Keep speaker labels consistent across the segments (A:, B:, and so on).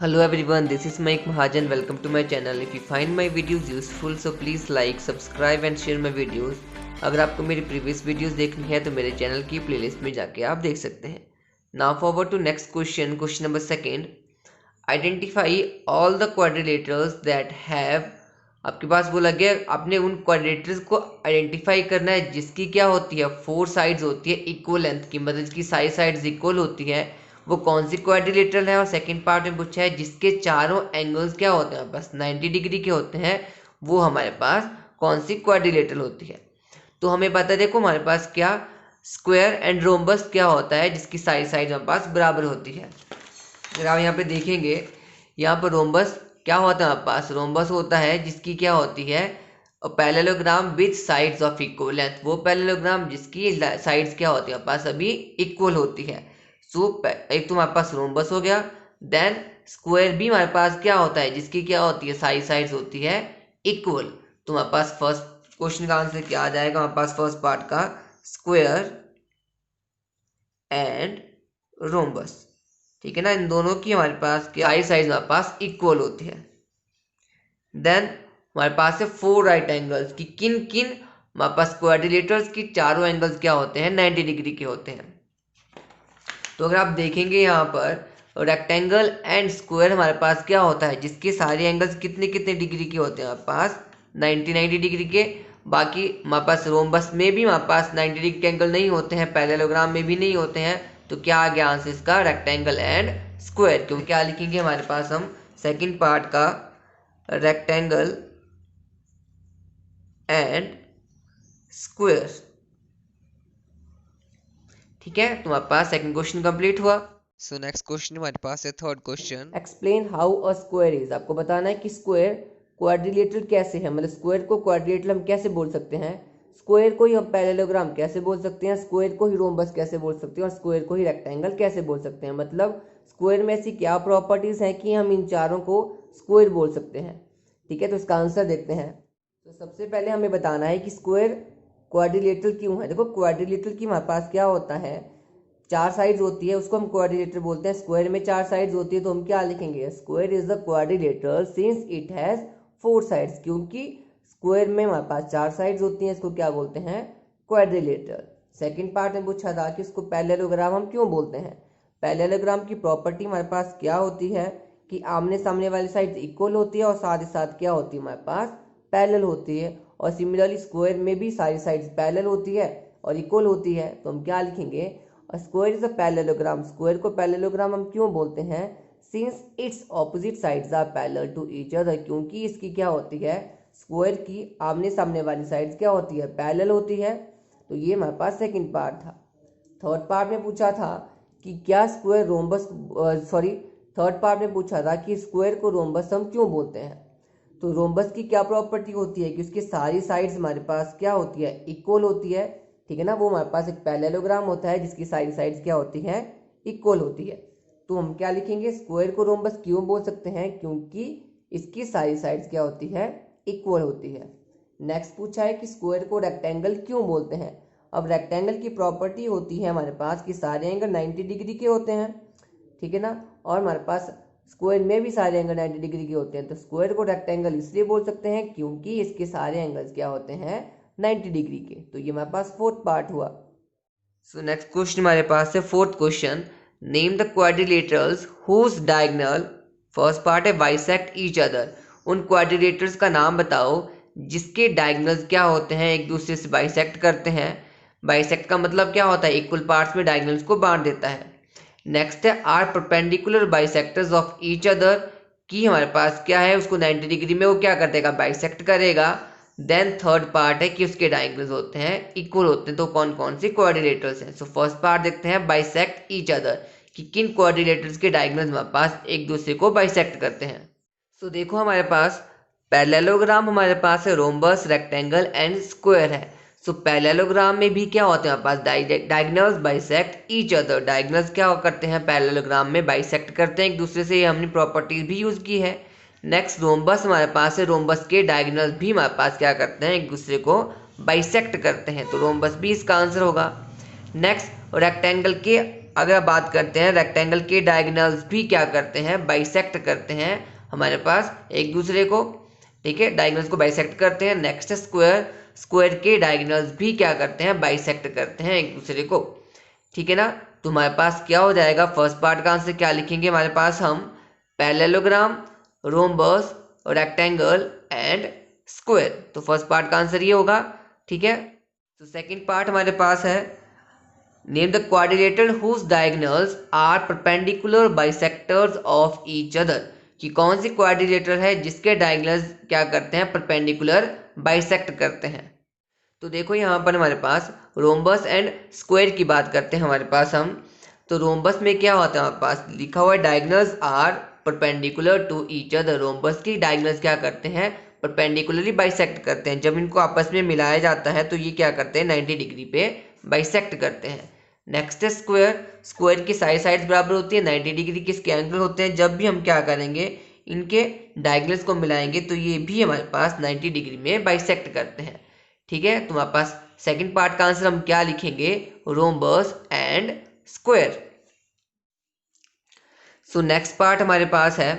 A: Hello everyone, this is Mike Mahajan. Welcome to my channel. If you find my videos useful, so please like, subscribe and share my videos. अगर आपको मेरी previous videos देखनी है तो मेरे channel की playlist में जाके आप देख सकते हैं. Now forward to next question. Question number second. Identify all the quadrilaterals that have. आपके पास बोला गया आपने उन क्वाड्रिलेटरल्स को आइडेंटिफाई करना है जिसकी क्या होती है, 4 साइड्स होती है इक्वल लेंथ की, मतलब जिसकी सारी साइड्स इक्वल होती है. वो कौन सी क्वाड्रिलेटरल है. और सेकंड पार्ट में पूछा है जिसके चारों एंगल्स क्या होते हैं, बस 90 डिग्री के होते हैं, वो हमारे पास कौन सी क्वाड्रिलेटरल होती है. तो हमें पता है, देखो हमारे पास क्या स्क्वायर एंड रोम्बस क्या होता है जिसकी सारी साइड हमारे पास बराबर होती है. अगर आप यहाँ पे देखेंगे, यहाँ पर रोम्बस क्या होता है हमारे पास, रोम्बस होता है जिसकी क्या होती है parallelogram with sides of equal length. वो पैरेललोग्राम जिसकी साइड्स क्या होती है हमारे पास अभी इक्वल होती है. सो एक तो हमारे पास रोम्बस हो गया. देन स्क्वायर भी हमारे पास क्या होता है जिसकी क्या होती है सारी साइड्स होती है इक्वल. तो हमारे पास फर्स्ट क्वेश्चन का आंसर क्या आ जाएगा, हमारे पास फर्स्ट पार्ट का स्क्वायर एंड रोम्बस. ठीक है ना, इन दोनों की हमारे पास क्या सारी साइड्स हमारे पास इक्वल होती है. देन हमारे पास है 4 राइट एंगल्स की, किन किन हमारे पास क्वाड्रिलेटरल्स की चारों एंगल्स क्या होते हैं 90 डिग्री के होते हैं. तो अगर आप देखेंगे यहाँ पर रेक्टेंगल एंड स्क्वायर हमारे पास क्या होता है जिसके सारे एंगल्स कितने कितने डिग्री के होते हैं हमारे पास 90 डिग्री के. बाकी हमारे पास रोम्बस में भी हमारे पास 90 डिग्री के एंगल नहीं होते हैं, पैरेललोग्राम में भी नहीं होते हैं. तो क्या आ गया आंसर इसका, रेक्टेंगल एंड स्क्वायर. क्योंकि क्या लिखेंगे हमारे पास हम सेकेंड पार्ट का रेक्टेंगल एंड स्क्वायर. ठीक है, तुम्हारे पास सेकंड क्वेश्चन कंप्लीट हुआ.
B: सो नेक्स्ट क्वेश्चन हमारे पास है third question.
A: Explain how a square is. आपको बताना है कि स्क्वायर क्वाड्रिलेटरल कैसे है, मतलब स्क्वायर को क्वाड्रिलेटरल हम कैसे बोल सकते हैं, स्क्वायर को ही हम पैरेललोग्राम कैसे बोल सकते हैं, स्क्वायर को ही रोम्बस कैसे बोल सकते हैं और स्क्वायर को ही रेक्टेंगल कैसे बोल सकते हैं. मतलब स्क्वायर में ऐसी क्या प्रॉपर्टीज हैं कि हम इन चारों को स्क्वायर बोल सकते हैं. ठीक है, तो इसका आंसर देखते हैं. तो सबसे पहले हमें बताना है कि स्क्वायर क्वाड्रिलेटरल क्यों है. देखो क्वाड्रिलेटरल की हमारे पास क्या होता है, 4 साइड्स होती है, उसको हम क्वाड्रिलेटर बोलते हैं. स्क्वायर में 4 साइड्स होती है तो हम क्या लिखेंगे, square is the quadrilateral since it has 4 sides. क्योंकि स्क्वायर में हमारे पास 4 साइड्स होती हैं, इसको क्या बोलते हैं, क्वाड्रिलेटर. सेकंड पार्ट में पूछा था कि इसको पैरेललोग्राम हम क्यों बोलते हैं. पैरेललोग्राम की प्रॉपर्टी हमारे पास क्या होती है कि आमने सामने वाली साइड इक्वल होती है और साथ ही साथ क्या होती है हमारे पास पैरेलल होती है. और सिमिलरली स्क्वायर में भी सारी साइड्स पैरेलल होती है और इक्वल होती है. तो हम क्या लिखेंगे, square is a parallelogram. Square को पैरेललोग्राम हम क्यों बोलते हैं, since its opposite sides are parallel to each other. क्योंकि इसकी क्या होती है, स्क्वायर की आमने सामने वाली साइड्स क्या होती है, पैरेलल होती है. तो ये हमारे पास सेकंड पार्ट था. थर्ड पार्ट में पूछा था कि क्या स्क्वायर रोम्बस थर्ड पार्ट में पूछा था कि स्क्वायर को रोम्बस हम क्यों बोलते हैं. तो रोम्बस की क्या प्रॉपर्टी होती है कि उसकी सारी साइड्स हमारे पास क्या होती है, इक्वल होती है. ठीक है ना, वो हमारे पास एक पैरेललोग्राम होता है जिसकी सारी साइड्स क्या होती हैं, इक्वल होती है. तो हम क्या लिखेंगे, स्क्वायर को रोम्बस क्यों बोल सकते हैं, क्योंकि इसकी सारी साइड्स क्या होती है, इक्वल होती है. नेक्स्ट पूछा है कि स्क्वायर को रेक्टेंगल क्यों बोलते हैं. अब रेक्टेंगल की प्रॉपर्टी होती है हमारे पास कि सारे एंगल 90 डिग्री के होते हैं. ठीक है ना, और हमारे पास स्क्वायर में भी सारे एंगल 90 डिग्री के होते हैं. तो स्क्वायर को रेक्टेंगल इसलिए बोल सकते हैं क्योंकि इसके सारे एंगल्स क्या होते हैं, 90 डिग्री के. तो ये हमारे पास फोर्थ पार्ट हुआ. सो नेक्स्ट क्वेश्चन हमारे पास है fourth question. Name the quadrilaterals whose diagonal, first part है बाइसेक्ट ईच अदर. उन क्वाड्रिलेटरल्स का नाम बताओ जिसके डायगोनल्स क्या होते हैं, एक दूसरे से बाइसेक्ट करते हैं. बाइसेक्ट का मतलब क्या होता है, इक्वल पार्ट्स में डायगोनल्स को बांट देता है. नेक्स्ट है are perpendicular bisectors of each other, की हमारे पास क्या है, उसको 90 डिग्री में वो क्या कर देगा, बाइसेक्ट करेगा. देन थर्ड पार्ट है कि उसके डायगोनल्स होते हैं इक्वल होते हैं. तो कौन कौन से क्वाड्रिलेटरल्स हैं. सो फर्स्ट पार्ट देखते हैं बाइसेक्ट ईच अदर, कि किन क्वाड्रिलेटरल्स के डायगोनल्स हमारे पास एक दूसरे को बाइसेक्ट करते हैं. सो देखो हमारे पास पैरेललोग्राम हमारे पास है रोम्बस, रेक्टेंगल एंड स्क्वायर है. सो पैरेललोग्राम में भी क्या होते हैं हमारे पास, diagonals bisect each other. Diagonals क्या करते हैं पैरेललोग्राम में, बाइसेक्ट करते हैं एक दूसरे से. ये हमने प्रॉपर्टीज भी यूज की है. नेक्स्ट रोम्बस हमारे पास है, रोम्बस के डायगोनल्स भी हमारे पास क्या करते हैं, एक दूसरे को बाइसेक्ट करते हैं. तो रोम्बस भी इसका आंसर होगा. नेक्स्ट रेक्टेंगल के अगर आप बात करते हैं रेक्टेंगल के डायगोनल्स भी क्या करते हैं, बाइसेक्ट करते हैं हमारे पास एक दूसरे को, ठीक है, डायगोनल्स को बाइसेक्ट करते हैं। नेक्स्ट स्क्वायर, स्क्वायर के डायगोनल्स भी क्या करते हैं, बाइसेक्ट करते हैं एक दूसरे को, ठीक है ना। तो हमारे पास क्या हो जाएगा, फर्स्ट पार्ट का आंसर क्या लिखेंगे हमारे पास हम, parallelogram, rhombus, rectangle and square. तो फर्स्ट पार्ट का आंसर ये होगा, ठीक है। तो सेकंड पार्ट हमारे पास है, name the quadrilateral whose diagonals are perpendicular bisectors of each other, कि कौन सी क्वाड्रिलेटर है जिसके डायगोनल्स क्या करते हैं, परपेंडिकुलर बाइसेक्ट करते हैं। तो देखो यहाँ पर हमारे पास रोम्बस एंड स्क्वायर की बात करते हैं हमारे पास हम। तो रोम्बस में क्या होता है, हमारे पास लिखा हुआ है diagonals are perpendicular to each other. Rhombus की डायगोनल्स क्या करते हैं, परपेंडिकुलरली बाइसेक्ट करते हैं। जब इनको आपस में मिलाया जाता है तो ये क्या करते हैं, 90 डिग्री पे बाइसेक्ट करते हैं। नेक्स्ट है स्क्वायर, स्क्वायर की साइड्स बराबर होती है, 90 डिग्री के इसके एंगल होते हैं। जब भी हम क्या करेंगे, इनके डायगोनल्स को मिलाएंगे तो ये भी हमारे पास 90 डिग्री में बाइसेक्ट करते हैं, ठीक है। तो हमारे पास सेकंड पार्ट का आंसर हम क्या लिखेंगे, rhombus and square. So next part हमारे पास है,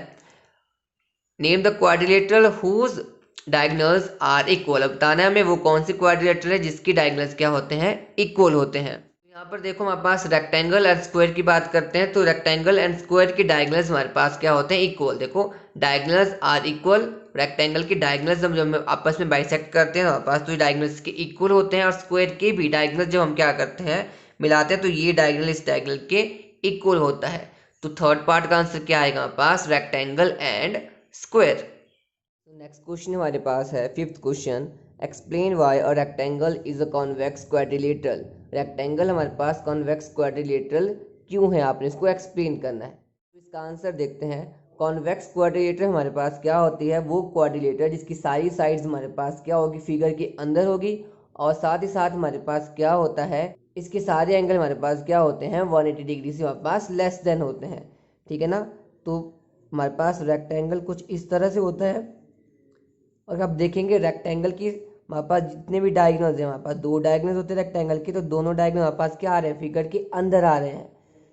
A: name the quadrilateral whose diagonals are equal. अब बताना है हमें वो कौन सी क्वाड्रिलेटर है जिसकी डायगोनल्स क्या होते हैं, इक्वल होते हैं। यहाँ पर देखो हमारे पास रेक्टेंगल एंड स्क्वायर की बात करते हैं। तो रेक्टेंगल एंड स्क्वायर की डायगोनल्स हमारे पास क्या होते हैं, इक्वल। देखो डायगोनल्स आर इक्वल, रेक्टेंगल की डायगोनल्स जब हम आपस में बाइसेक्ट करते हैं हमारे पास तो ये डायगोनल्स के इक्वल होते हैं, और स्क्वायर के भी डायगोनल्स जब हम क्या करते हैं, मिलाते हैं, तो ये डायगोनल इस डायगोनल के इक्वल होता है। तो थर्ड पार्ट का आंसर क्या आएगा हमारे पास, rectangle and square. Next question हमारे पास है fifth question, explain why a rectangle is a convex quadrilateral. Rectangle हमारे पास कॉन्वेक्स क्वाड्रिलेटरल क्यों है, आपने इसको एक्सप्लेन करना है। तो इसका आंसर देखते हैं। कॉन्वेक्स क्वाड्रिलेटर हमारे पास क्या होती है, वो क्वाड्रिलेटर जिसकी सारी साइड्स हमारे पास क्या होगी, फिगर के अंदर होगी, और साथ ही साथ हमारे पास क्या होता है, इसके सारे एंगल हमारे पास क्या होते हैं, 180 डिग्री से हमारे पास लेस देन होते हैं, ठीक है ना। तो हमारे पास रेक्टेंगल कुछ इस तरह से होता है। और आप देखेंगे रेक्टेंगल की हमारे पास जितने भी डायगोनल्स हैं, हमारे पास दो डायगोनल्स होते हैं रेक्टेंगल के, तो दोनों डायगोनल हमारे पास क्या आ रहे हैं, फिगर के अंदर आ रहे हैं,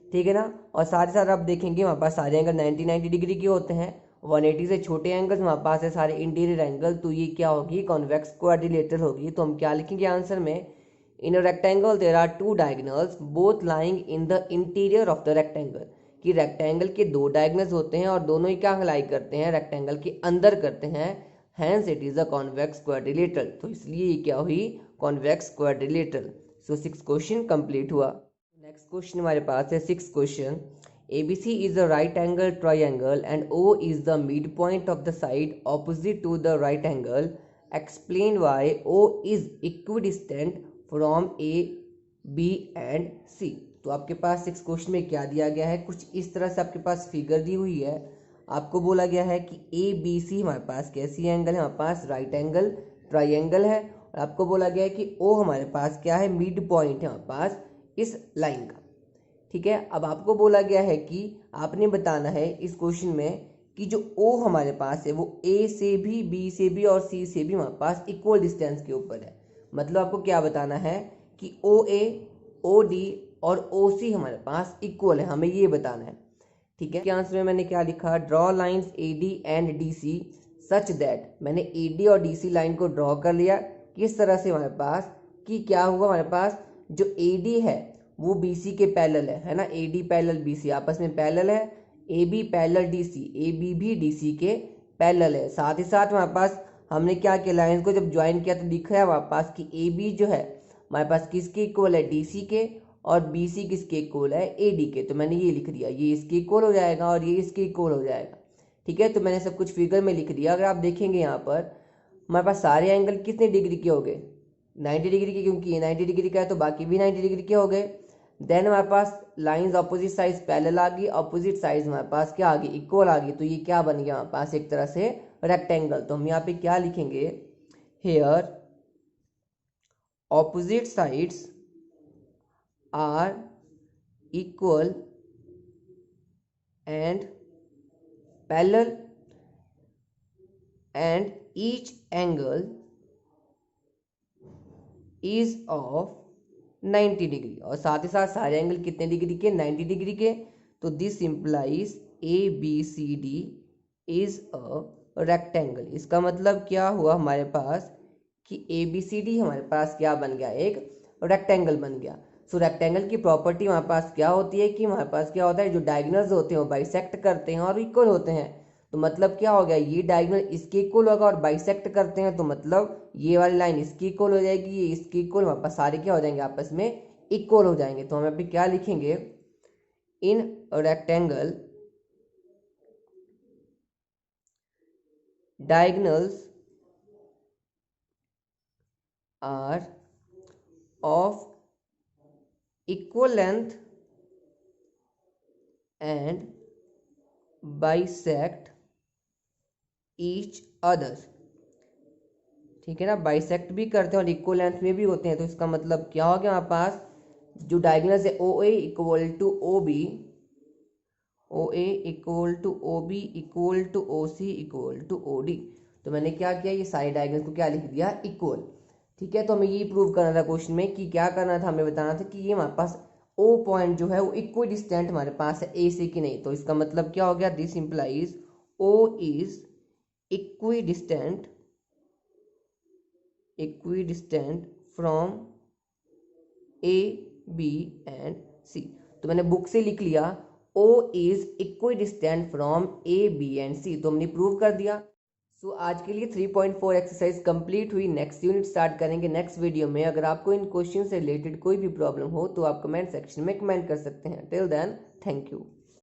A: ठीक है ना। और साथ ही साथ आप देखेंगे हमारे पास सारे एंगल 90 डिग्री के होते हैं। 180 से छोटे एंगल्स हमारे पास है सारे इंटीरियर एंगल, तो ये क्या होगी, कॉन्वेक्स क्वाड्रिलेटरल होगी। तो हम क्या लिखेंगे आंसर में, in a rectangle there are two diagonals both lying in the interior of the rectangle, कि रेक्टेंगल के दो डायगोनल्स होते हैं और दोनों ही क्या लाई करते हैं, रेक्टेंगल के अंदर करते हैं, hence it is a convex quadrilateral. तो इसलिए ये क्या हुई, convex quadrilateral. So 6 question complete हुआ। नेक्स्ट क्वेश्चन हमारे पास है 6th question, ABC is a right angle triangle and O is the midpoint of the side opposite to the right angle. Explain why O is equidistant from A, B and C. तो आपके पास 6 question में क्या दिया गया है, कुछ इस तरह से आपके पास फिगर दी हुई है। आपको बोला गया है कि ABC हमारे पास कैसी एंगल है, हमारे पास राइट एंगल ट्राइंगल है, और आपको बोला गया है कि O हमारे पास क्या है, मिड पॉइंट है हमारे पास इस लाइन का, ठीक है। अब आपको बोला गया है कि आपने बताना है इस क्वेश्चन में कि जो O हमारे पास है वो A से भी, B से भी और C से भी हमारे पास इक्वल डिस्टेंस के ऊपर है। मतलब आपको क्या बताना है कि OA, OD और OC हमारे पास इक्वल है, हमें ये बताना है, ठीक है। आंसर में मैंने क्या लिखा, draw lines AD and DC such that, मैंने AD और DC लाइन को ड्रॉ कर लिया किस तरह से हमारे पास, कि क्या हुआ हमारे पास, जो AD है वो BC के पैरेलल है ना, AD पैरेलल BC आपस में पैरेलल है, AB पैरेलल DC, AB भी DC के पैरेलल है। साथ ही साथ हमारे पास हमने क्या किया, लाइंस को जब ज्वाइन किया तो दिखा है हमारे पास कि AB जो है हमारे पास किसके इक्वल है, DC के, और BC किसके इक्वल है, AD के। तो मैंने ये लिख दिया, ये इसके इक्वल हो जाएगा और ये इसके इक्वल हो जाएगा, ठीक है। तो मैंने सब कुछ फिगर में लिख दिया। अगर आप देखेंगे यहाँ पर हमारे पास सारे एंगल कितने डिग्री के हो गए, 90 डिग्री के, क्योंकि ये 90 डिग्री का है तो बाकी भी 90 डिग्री के हो गए। देन हमारे पास लाइंस ऑपोजिट साइड पैरेलल आ गई, ऑपोजिट साइड हमारे पास क्या आ गई, इक्वल आ गई। तो ये क्या बन गया हमारे पास, एक तरह से रेक्टेंगल। तो हम यहाँ पे क्या लिखेंगे, here opposite sides are equal and parallel and each angle is of 90 degree, और साथ ही साथ सारे एंगल कितने डिग्री के, 90 डिग्री के। तो this implies ABCD is a rectangle. इसका मतलब क्या हुआ हमारे पास कि ABCD हमारे पास क्या बन गया, एक रेक्टेंगल बन गया। सो रेक्टेंगल की प्रॉपर्टी हमारे पास क्या होती है कि हमारे पास क्या होता है, जो डायगोनल्स होते हैं वो बाइसेक्ट करते हैं और इक्वल होते हैं। तो मतलब क्या हो गया, ये डायगोनल इसके इक्वल होगा और बाइसेक्ट करते हैं, तो मतलब ये वाली लाइन इसकी इक्वल हो जाएगी, ये इसकी इक्वल, हमारे पास सारे क्या हो जाएंगे, आपस में इक्वल हो जाएंगे। तो हम अभी क्या लिखेंगे, in rectangle diagonals are of equal length and bisect each other. ठीक है ना, बाइसेक्ट भी करते हैं और इक्वल लेंथ में भी होते हैं। तो इसका मतलब क्या हो गया, हमारे पास जो डायगोनल्स है OA equal to OB, OA equal to OB equal to OC equal to OD। तो मैंने क्या किया, ये सारे डायगोनल्स को क्या लिख दिया, इक्वल। ठीक है, तो हमें ये प्रूव करना था क्वेश्चन में कि क्या करना था, हमें बताना था कि ये हमारे पास O पॉइंट जो है वो इक्वल डिस्टेंट हमारे पास है A से कि नहीं। तो इसका मतलब क्या हो गया, this implies O is equidistant from A, B and C। तो मैंने बुक से लिख लिया O is equidistant from A, B and C। तो हमने प्रूव कर दिया। सो आज के लिए 3.4 एक्सरसाइज कंप्लीट हुई। नेक्स्ट यूनिट स्टार्ट करेंगे नेक्स्ट वीडियो में। अगर आपको इन क्वेश्चन से रिलेटेड कोई भी प्रॉब्लम हो तो आप कमेंट सेक्शन में कमेंट कर सकते हैं। Till then, thank you.